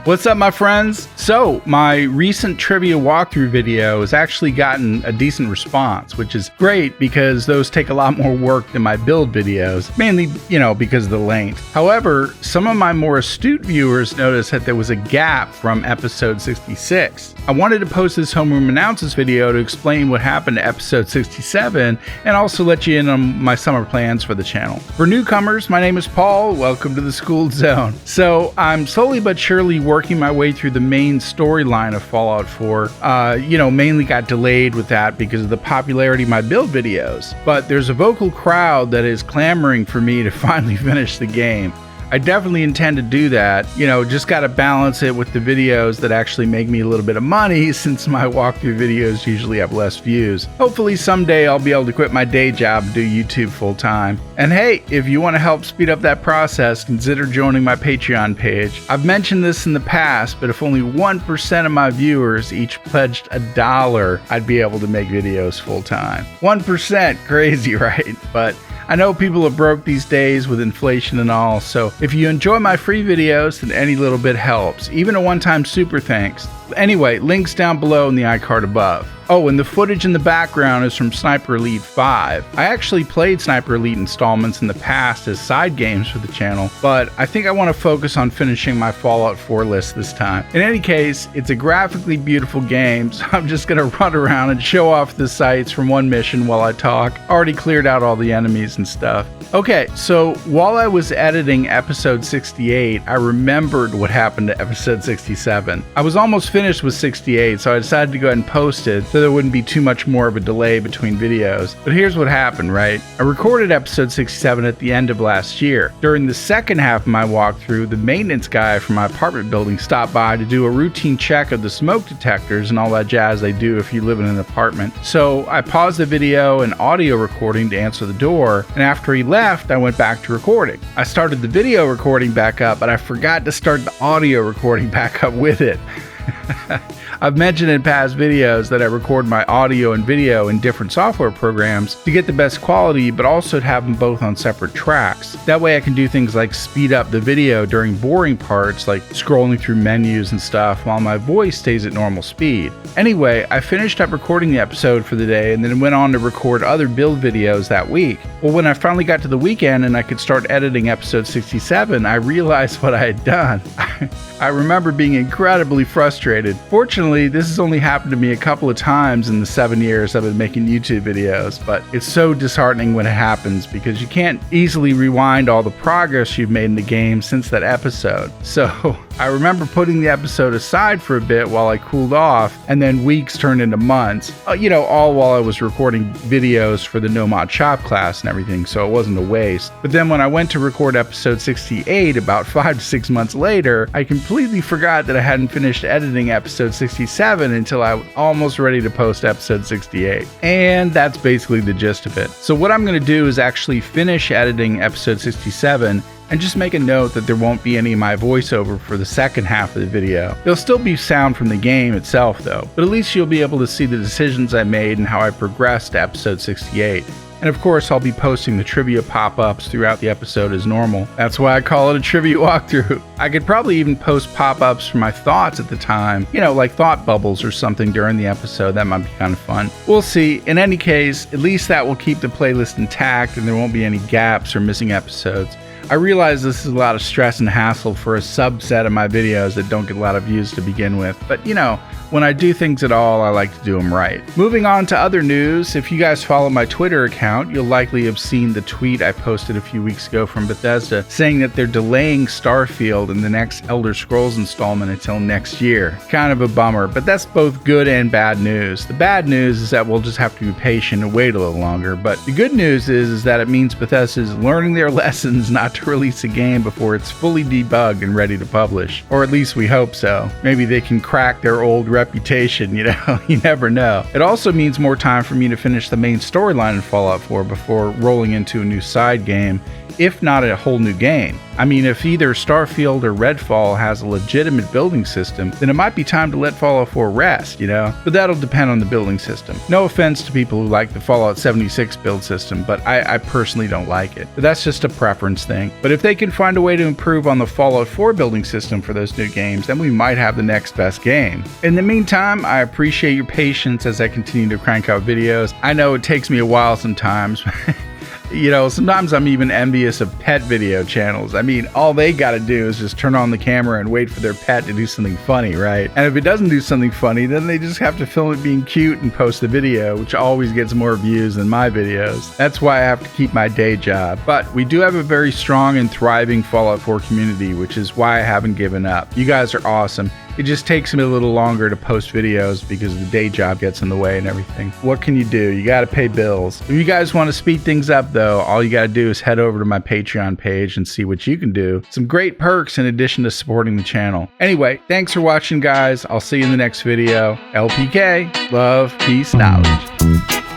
What's up, my friends? So, my recent trivia walkthrough video has actually gotten a decent response, which is great because those take a lot more work than my build videos, mainly, because of the length. However, some of my more astute viewers noticed that there was a gap from episode 66. I wanted to post this Homeroom Announces video to explain what happened to episode 67 and also let you in on my summer plans for the channel. For newcomers, my name is Paul. Welcome to the Skooled Zone. So, I'm slowly but surely working my way through the main storyline of Fallout 4. Mainly got delayed with that because of the popularity of my build videos. But there's a vocal crowd that is clamoring for me to finally finish the game. I definitely intend to do that. Just got to balance it with the videos that actually make me a little bit of money since my walkthrough videos usually have less views. Hopefully someday I'll be able to quit my day job and do YouTube full time. And hey, if you want to help speed up that process, consider joining my Patreon page. I've mentioned this in the past, but if only 1% of my viewers each pledged $1, I'd be able to make videos full time. 1%, crazy, right? But I know people are broke these days with inflation and all, so if you enjoy my free videos, then any little bit helps, even a one-time super thanks. Anyway, links down below in the iCard above. Oh, and the footage in the background is from Sniper Elite 5. I actually played Sniper Elite installments in the past as side games for the channel, but I think I want to focus on finishing my Fallout 4 list this time. In any case, it's a graphically beautiful game, so I'm just gonna run around and show off the sights from one mission while I talk. Already cleared out all the enemies and stuff. Okay, so while I was editing episode 68, I remembered what happened to episode 67. I was almost finished with 68, so I decided to go ahead and post it so there wouldn't be too much more of a delay between videos. But here's what happened, right? I recorded episode 67 at the end of last year. During the second half of my walkthrough, the maintenance guy from my apartment building stopped by to do a routine check of the smoke detectors and all that jazz they do if you live in an apartment. So I paused the video and audio recording to answer the door, and after he left, I went back to recording. I started the video recording back up, but I forgot to start the audio recording back up with it. I've mentioned in past videos that I record my audio and video in different software programs to get the best quality, but also to have them both on separate tracks. That way I can do things like speed up the video during boring parts like scrolling through menus and stuff while my voice stays at normal speed. Anyway, I finished up recording the episode for the day and then went on to record other build videos that week. Well, when I finally got to the weekend and I could start editing episode 67, I realized what I had done. I remember being incredibly frustrated. Fortunately, this has only happened to me a couple of times in the 7 years I've been making YouTube videos, but it's so disheartening when it happens because you can't easily rewind all the progress you've made in the game since that episode. So I remember putting the episode aside for a bit while I cooled off, and then weeks turned into months, all while I was recording videos for the No Mod Shop class and everything, so it wasn't a waste. But then when I went to record episode 68 about 5 to 6 months later, I completely forgot that I hadn't finished editing episode 67 until I was almost ready to post episode 68. And that's basically the gist of it. So what I'm going to do is actually finish editing episode 67 and just make a note that there won't be any of my voiceover for the second half of the video. There'll still be sound from the game itself though, but at least you'll be able to see the decisions I made and how I progressed to episode 68. And of course, I'll be posting the trivia pop-ups throughout the episode as normal. That's why I call it a trivia walkthrough. I could probably even post pop-ups for my thoughts at the time, like thought bubbles or something during the episode. That might be kind of fun. We'll see. In any case, at least that will keep the playlist intact and there won't be any gaps or missing episodes. I realize this is a lot of stress and hassle for a subset of my videos that don't get a lot of views to begin with, but when I do things at all, I like to do them right. Moving on to other news, if you guys follow my Twitter account, you'll likely have seen the tweet I posted a few weeks ago from Bethesda saying that they're delaying Starfield and the next Elder Scrolls installment until next year. Kind of a bummer, but that's both good and bad news. The bad news is that we'll just have to be patient and wait a little longer, but the good news is that it means Bethesda is learning their lessons not to release a game before it's fully debugged and ready to publish. Or at least we hope so. Maybe they can crack their old reputation, you never know. It also means more time for me to finish the main storyline in Fallout 4 before rolling into a new side game if not a whole new game. I mean, if either Starfield or Redfall has a legitimate building system, then it might be time to let Fallout 4 rest, you know? But that'll depend on the building system. No offense to people who like the Fallout 76 build system, but I personally don't like it. But that's just a preference thing. But if they can find a way to improve on the Fallout 4 building system for those new games, then we might have the next best game. In the meantime, I appreciate your patience as I continue to crank out videos. I know it takes me a while sometimes. You know, sometimes I'm even envious of pet video channels. I mean, all they gotta do is just turn on the camera and wait for their pet to do something funny, right? And if it doesn't do something funny, then they just have to film it being cute and post the video, which always gets more views than my videos. That's why I have to keep my day job. But we do have a very strong and thriving Fallout 4 community, which is why I haven't given up. You guys are awesome. It just takes me a little longer to post videos because the day job gets in the way and everything. What can you do? You gotta pay bills. If you guys want to speed things up though, all you gotta do is head over to my Patreon page and see what you can do. Some great perks in addition to supporting the channel. Anyway, thanks for watching guys. I'll see you in the next video. LPK, love, peace, knowledge.